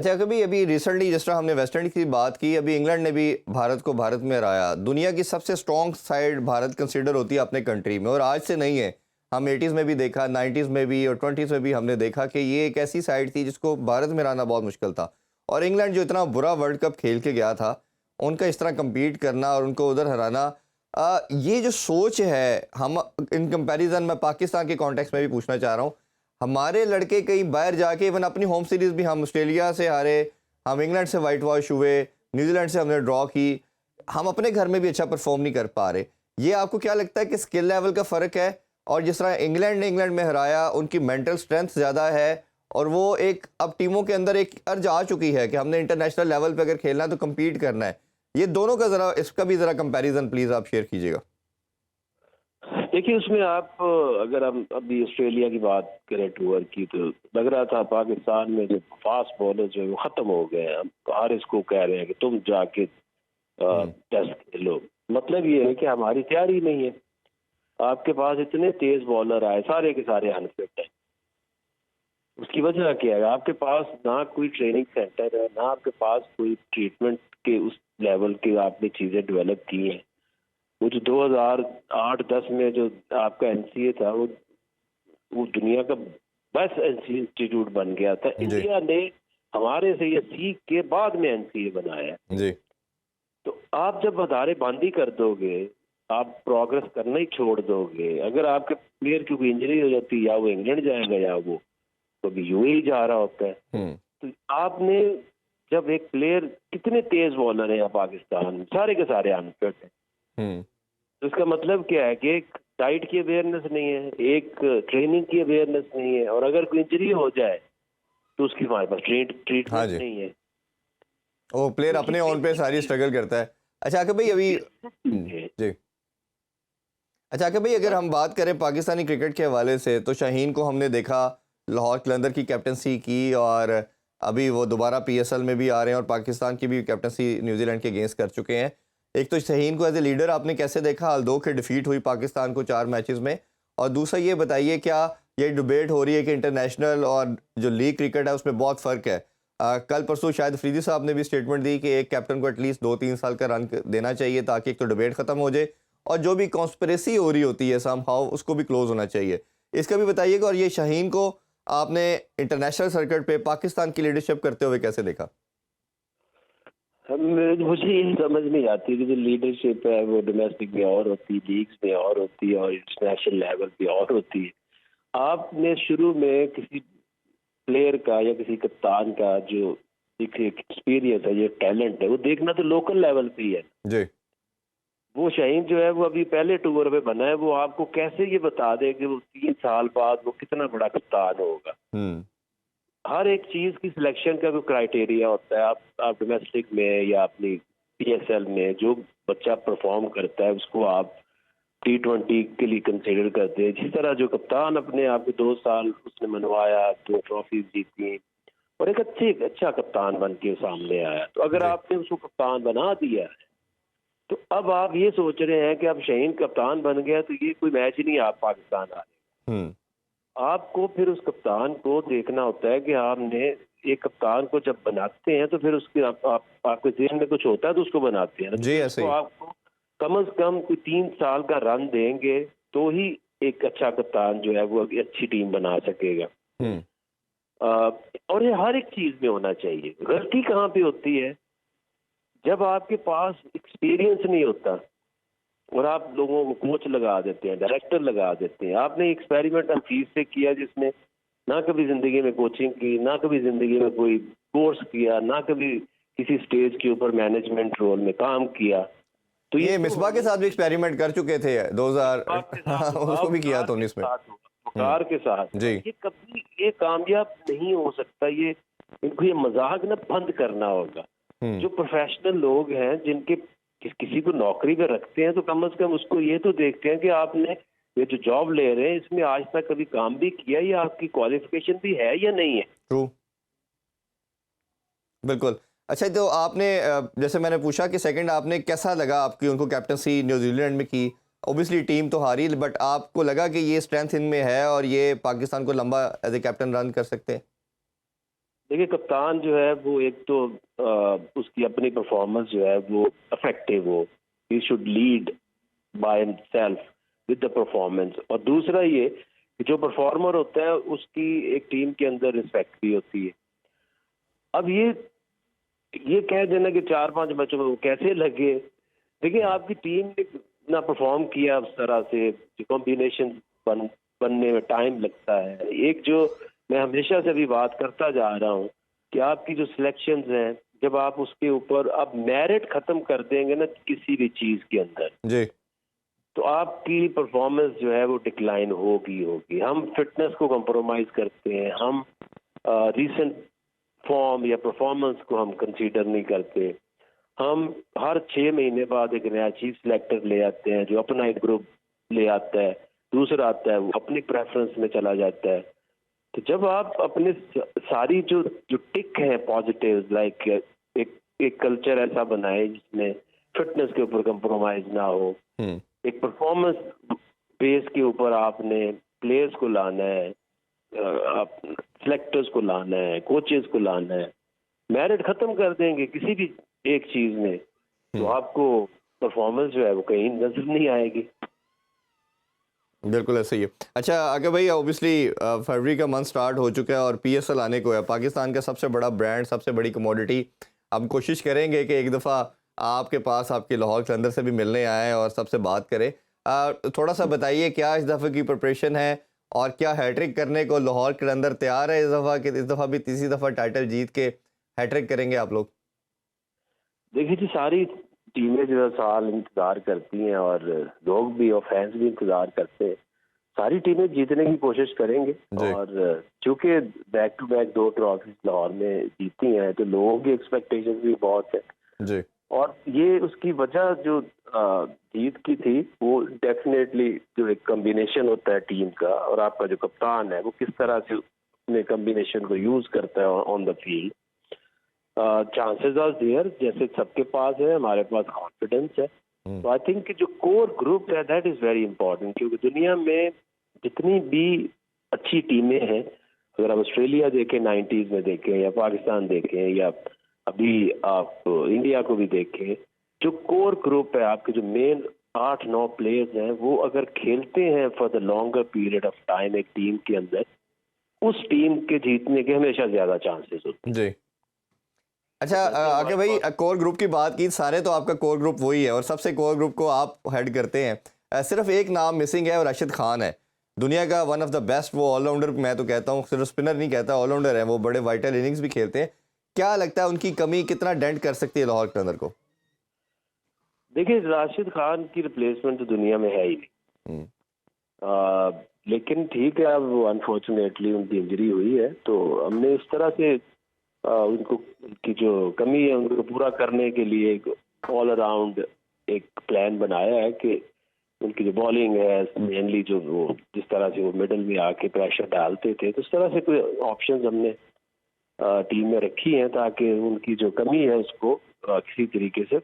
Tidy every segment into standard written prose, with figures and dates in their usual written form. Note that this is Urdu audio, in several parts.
اچھا کبھی ابھی ریسنٹلی جس طرح ہم نے ویسٹ انڈیز کی بات کی، ابھی انگلینڈ نے بھی بھارت کو بھارت میں ہرایا. دنیا کی سب سے اسٹرانگ سائڈ بھارت کنسیڈر ہوتی ہے اپنے کنٹری میں، اور آج سے نہیں ہے. ہم 80s میں بھی دیکھا، 90s میں بھی اور 20s میں بھی ہم نے دیکھا کہ یہ ایک ایسی سائڈ تھی جس کو بھارت میں ہرانا بہت مشکل تھا. اور انگلینڈ جو اتنا برا ورلڈ کپ کھیل کے گیا تھا، ان کا اس طرح کمپیٹ کرنا اور ان کو ادھر ہرانا، یہ جو سوچ ہے، ہم ان کمپیریزن میں پاکستان کے کانٹیکس میں بھی پوچھنا چاہ رہا ہوں. ہمارے لڑکے کہیں باہر جا کے ایون اپنی ہوم سیریز بھی ہم آسٹریلیا سے ہارے، ہم انگلینڈ سے وائٹ واش ہوئے، نیوزی لینڈ سے ہم نے ڈرا کی، ہم اپنے گھر میں بھی اچھا پرفارم نہیں کر پا رہے. یہ آپ کو کیا لگتا ہے کہ اسکل لیول کا فرق ہے؟ اور جس طرح انگلینڈ نے انگلینڈ میں ہرایا، ان کی مینٹل سٹرینتھ زیادہ ہے، اور وہ ایک اب ٹیموں کے اندر ایک ارج آ چکی ہے کہ ہم نے انٹرنیشنل لیول پہ اگر کھیلنا ہے تو کمپیٹ کرنا ہے. یہ دونوں کا ذرا اس کا بھی ذرا کمپیریزن پلیز آپ شیئر کیجیے گا. دیکھیے اس میں آپ اگر ہم ابھی آسٹریلیا کی بات کریں ٹور کی، تو لگ رہا تھا پاکستان میں جو فاسٹ بالر جو ہے وہ ختم ہو گئے ہیں. ہم ہر اس کو کہہ رہے ہیں کہ تم جا کے ٹیسٹ کھیلو. مطلب یہ ہے کہ ہماری تیاری نہیں ہے. آپ کے پاس اتنے تیز بالر آئے، سارے کے سارے انفٹ ہیں. اس کی وجہ کیا ہے؟ آپ کے پاس نہ کوئی ٹریننگ سینٹر ہے، نہ آپ کے پاس کوئی ٹریٹمنٹ کے اس لیول کے آپ نے چیزیں ڈیولپ کی ہیں. وہ جو 2008-10 میں جو آپ کا این سی اے تھا، وہ دنیا کا بیسٹ این سی اے انسٹیٹیوٹ بن گیا تھا. انڈیا نے ہمارے سے یہ سیکھ کے بعد میں این سی اے بنایا. جی تو آپ جب ادارے بندی کر دو گے، آپ پروگرس کرنا ہی چھوڑ دو گے. اگر آپ کے پلیئر کی کوئی انجری ہو جاتی، یا وہ انگلینڈ جائے گا یا وہ کبھی یو اے جا رہا ہوتا ہے. تو آپ نے جب ایک پلیئر، کتنے تیز بالر ہیں پاکستان میں، سارے کے سارے انفٹ ہیں. تو اس کا مطلب کیا ہے کہ ایک ڈائٹ کی اویئرنیس نہیں ہے، ایک ٹریننگ کی اویئرنیس نہیں ہے، اور اگر کوئی انجری ہو جائے تو اس کی ہمارے پاس ٹریٹمنٹ نہیں ہے. وہ پلیئر اپنے اون پہ ساری اسٹرگل کرتا ہے. اچھا کہ بھائی ابھی جی اچھا کہ بھائی اگر ہم بات کریں پاکستانی کرکٹ کے حوالے سے، تو شاہین کو ہم نے دیکھا لاہور قلندر کی کیپٹنسی کی، اور ابھی وہ دوبارہ پی ایس ایل میں بھی آ رہے ہیں، اور پاکستان کی بھی کیپٹنسی نیوزی لینڈ کے اگینسٹ کر چکے ہیں. ایک تو شاہین کو ایز اے لیڈر آپ نے کیسے دیکھا؟ الدو کے ڈیفیٹ ہوئی پاکستان کو 4 میچز میں. اور دوسرا یہ بتائیے کیا یہ ڈیبیٹ ہو رہی ہے کہ انٹرنیشنل اور جو لیگ کرکٹ ہے اس میں بہت فرق ہے. کل پرسوں شاید فریدی صاحب نے بھی اسٹیٹمنٹ دی کہ ایک کیپٹن کو ایٹ لیسٹ 2-3 سال کا رن دینا چاہیے تاکہ ایک تو ڈیبیٹ ختم ہو جائے، اور جو بھی کانسپریسی ہو رہی ہوتی ہے سم ہاؤ اس کو بھی کلوز ہونا چاہیے. اس کا بھی بتائیے گا. اور یہ شاہین کو آپ نے انٹرنیشنل سرکٹ پہ پاکستان کی لیڈرشپ کرتے ہوئے کیسے دیکھا؟ مجھے یہ سمجھ نہیں آتی کہ جو لیڈرشپ ہے وہ ڈومیسٹک میں اور ہوتی ہے، لیگز میں اور ہوتی ہے، اور انٹرنیشنل لیول پہ اور ہوتی ہے. آپ نے شروع میں کسی پلیئر کا یا کسی کپتان کا جو ایکسپیرینس ہے، جو ٹیلنٹ ہے، وہ دیکھنا تو لوکل لیول پہ ہی ہے. جی وہ شاہین جو ہے وہ ابھی پہلے ٹور پہ بنا ہے، وہ آپ کو کیسے یہ بتا دے کہ وہ 3 سال بعد وہ کتنا بڑا کپتان ہوگا. ہر ایک چیز کی سلیکشن کا کوئی کرائٹیریا ہوتا ہے. آپ ڈومیسٹک میں یا اپنی پی ایس ایل میں جو بچہ پرفارم کرتا ہے اس کو آپ T20 کے لیے کنسیڈر کرتے ہیں. جس طرح جو کپتان اپنے آپ کو 2 سال اس نے منوایا، 2 ٹرافیز جیتی، اور ایک اچھا کپتان بن کے سامنے آیا. تو اگر آپ نے اس کو کپتان بنا دیا ہے تو اب آپ یہ سوچ رہے ہیں کہ اب شاہین کپتان بن گیا تو یہ کوئی میچ نہیں آپ پاکستان آ رہے. آپ کو پھر اس کپتان کو دیکھنا ہوتا ہے کہ آپ نے ایک کپتان کو جب بناتے ہیں تو پھر اس کے آپ کے ذہن میں کچھ ہوتا ہے تو اس کو بناتے ہیں. جی ایسے ہی آپ کو کم از کم کوئی 3 سال کا رن دیں گے تو ہی ایک اچھا کپتان جو ہے وہ اچھی ٹیم بنا سکے گا. اور یہ ہر ایک چیز میں ہونا چاہیے. غلطی کہاں پہ ہوتی ہے؟ جب آپ کے پاس ایکسپیرینس نہیں ہوتا اور آپ لوگوں کو کوچ لگا دیتے ہیں، ڈائریکٹر لگا دیتے ہیں. آپ نے ایکسپیریمنٹ حفیظ سے کیا جس نے نہ کبھی زندگی میں کوچنگ کی، نہ کبھی زندگی میں کوئی کورس کیا، نہ کبھی کسی سٹیج کے اوپر مینجمنٹ رول میں کام کیا. تو یہ مصباح کے ساتھ بھی ایکسپیریمنٹ کر چکے تھے 2000 اس کو بھی کیا تو 19 میں وقار کے ساتھ. جی یہ کبھی یہ کامیاب نہیں ہو سکتا. یہ ان کو یہ مذاق نہ بند کرنا ہوگا. جو پروفیشنل لوگ ہیں جن کے کسی کو نوکری پہ رکھتے ہیں تو کم از کم اس کو یہ تو دیکھتے ہیں کہ آپ نے یہ جو جاب لے رہے ہیں اس میں آج تک کبھی کام بھی کیا یا آپ کی کوالیفیکیشن بھی ہے یا نہیں ہے. ٹرو بالکل. اچھا تو آپ نے جیسے میں نے پوچھا کہ سیکنڈ آپ نے کیسا لگا آپ کی ان کو کیپٹنسی نیوزی لینڈ میں کی؟ اوبیسلی ٹیم تو ہاری، بٹ آپ کو لگا کہ یہ اسٹرینتھ ان میں ہے اور یہ پاکستان کو لمبا ایز اے کیپٹن رن کر سکتے ہیں؟ دیکھیے کپتان جو ہے وہ ایک تو اس کی اپنی پرفارمنس جو ہے وہ effective who. He should led by himself with the performance. اور دوسرا یہ کہ جو پرفارمر ہوتا ہے اس کی ایک ٹیم کے اندر رسپیکٹ بھی ہوتی ہے. اب یہ کہہ دینا کہ 4-5 میچوں میں وہ کیسے لگے. دیکھیں آپ کی ٹیم نے نہ پرفارم کیا اس طرح سے, جو کمبینیشن بننے میں ٹائم لگتا ہے. ایک جو میں ہمیشہ سے بھی بات کرتا جا رہا ہوں کہ آپ کی جو سلیکشنز ہیں, جب آپ اس کے اوپر اب میرٹ ختم کر دیں گے نا کسی بھی چیز کے اندر, جی, تو آپ کی پرفارمنس جو ہے وہ ڈکلائن ہوگی. ہم فٹنس کو کمپرومائز کرتے ہیں, ہم ریسنٹ فارم یا پرفارمنس کو ہم کنسیڈر نہیں کرتے. ہم ہر 6 مہینے بعد ایک نیا چیف سلیکٹر لے آتے ہیں جو اپنا ایک گروپ لے آتا ہے, دوسرا آتا ہے وہ اپنی پریفرنس میں چلا جاتا ہے. تو جب آپ اپنے ساری جو ٹک ہیں پازیٹیوز, لائک ایک کلچر ایسا بنائے جس میں فٹنس کے اوپر کمپرومائز نہ ہو, ایک پرفارمنس بیس کے اوپر آپ نے پلیئرز کو لانا ہے, سلیکٹرز کو لانا ہے, کوچز کو لانا ہے. میرٹ ختم کر دیں گے کسی بھی ایک چیز میں تو آپ کو پرفارمنس جو ہے وہ کہیں نظر نہیں آئے گی. بالکل ایسا ہی ہے. اچھا آگے بھائی, اوبیسلی فروری کا منتھ سٹارٹ ہو چکا ہے اور پی ایس ایل آنے کو ہے, پاکستان کا سب سے بڑا برانڈ, سب سے بڑی کموڈٹی. ہم کوشش کریں گے کہ ایک دفعہ آپ کے پاس آپ کے لاہور قلندر سے بھی ملنے آئیں اور سب سے بات کریں. تھوڑا سا بتائیے کیا اس دفعہ کی پریپریشن ہے اور کیا ہیٹرک کرنے کو لاہور قلندر تیار ہے اس دفعہ, کہ اس دفعہ بھی تیسری دفعہ ٹائٹل جیت کے ہیٹرک کریں گے آپ لوگ؟ دیکھیے جی, ساری ٹیمیں جو ہے سال انتظار کرتی ہیں اور لوگ بھی اور فینس بھی انتظار کرتے ہیں. ساری ٹیمیں جیتنے کی کوشش کریں گے, اور چونکہ back to back 2 trophies Lahore میں جیتی ہیں تو لوگوں کی ایکسپیکٹیشن بھی بہت ہے جی, اور یہ اس کی وجہ جو جیت کی تھی وہ ڈیفینیٹلی جو ایک کمبینیشن ہوتا ہے ٹیم کا, اور آپ کا جو کپتان ہے وہ کس طرح سے اپنے کمبینیشن کو یوز کرتا ہے on the field. Chances are there, جیسے سب کے پاس ہے, ہمارے پاس کانفیڈنس ہے. تو آئی تھنک کہ جو کور گروپ ہے دیٹ از ویری امپورٹنٹ, کیونکہ دنیا میں جتنی بھی اچھی ٹیمیں ہیں, اگر آپ آسٹریلیا دیکھیں 90s میں دیکھیں, یا پاکستان دیکھیں, یا ابھی آپ انڈیا کو بھی دیکھیں, جو کور گروپ ہے آپ کے جو مین 8-9 پلیئرز ہیں, وہ اگر کھیلتے ہیں for the longer period of time ایک ٹیم کے اندر, اس ٹیم کے جیتنے کے ہمیشہ زیادہ چانسز ہوتے ہیں. جی. اچھا آگے بھائی, کور گروپ کی بات کی, سارے تو آپ کا کور گروپ وہی ہے اور سب سے کور گروپ کو آپ ہیڈ کرتے ہیں. صرف ایک نام مسنگ ہے, اور راشد خان ہے, دنیا کا ون آف دا بیسٹ وہ آل راؤنڈر. میں تو کہتا ہوں, صرف اسپنر نہیں کہتا, آل راؤنڈر ہے وہ, بڑے وائٹل اننگز بھی کھیلتے ہیں. کیا لگتا ہے ان کی کمی کتنا ڈینٹ کر سکتی ہے لاہور قلندر کو؟ دیکھیے راشد خان کی ریپلیسمنٹ تو دنیا میں ہے ہی نہیں, لیکن ٹھیک ہے, اب وہ انفارچونیٹلی ان کی انجری ہوئی ہے, تو ہم نے اس طرح سے ان کی جو کمی ہے ان کو پورا کرنے کے لیے ایک آل اراؤنڈ ایک پلان بنایا ہے کہ ان کی جو بالنگ ہے مینلی, جو وہ جس طرح سے وہ مڈل میں آ کے پریشر ڈالتے تھے, تو اس طرح سے کوئی آپشنز ہم نے ٹیم میں رکھی ہیں تاکہ ان کی جو کمی ہے اس کو کسی طریقے سے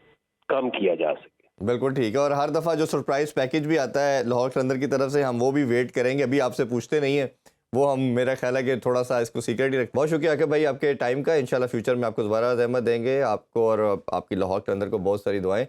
کم کیا جا سکے. بالکل ٹھیک ہے, اور ہر دفعہ جو سرپرائز پیکج بھی آتا ہے لاہور قلندر کی طرف سے, ہم وہ بھی ویٹ کریں گے. ابھی آپ سے پوچھتے نہیں ہیں, وہ ہم, میرا خیال ہے کہ تھوڑا سا اس کو سیکرٹ ہی رکھ. بہت شکریہ کہ بھائی آپ کے ٹائم کا. انشاءاللہ فیوچر میں آپ کو دوبارہ زحمت دیں گے. آپ کو اور آپ کی لاہور قلندر کو بہت ساری دعائیں.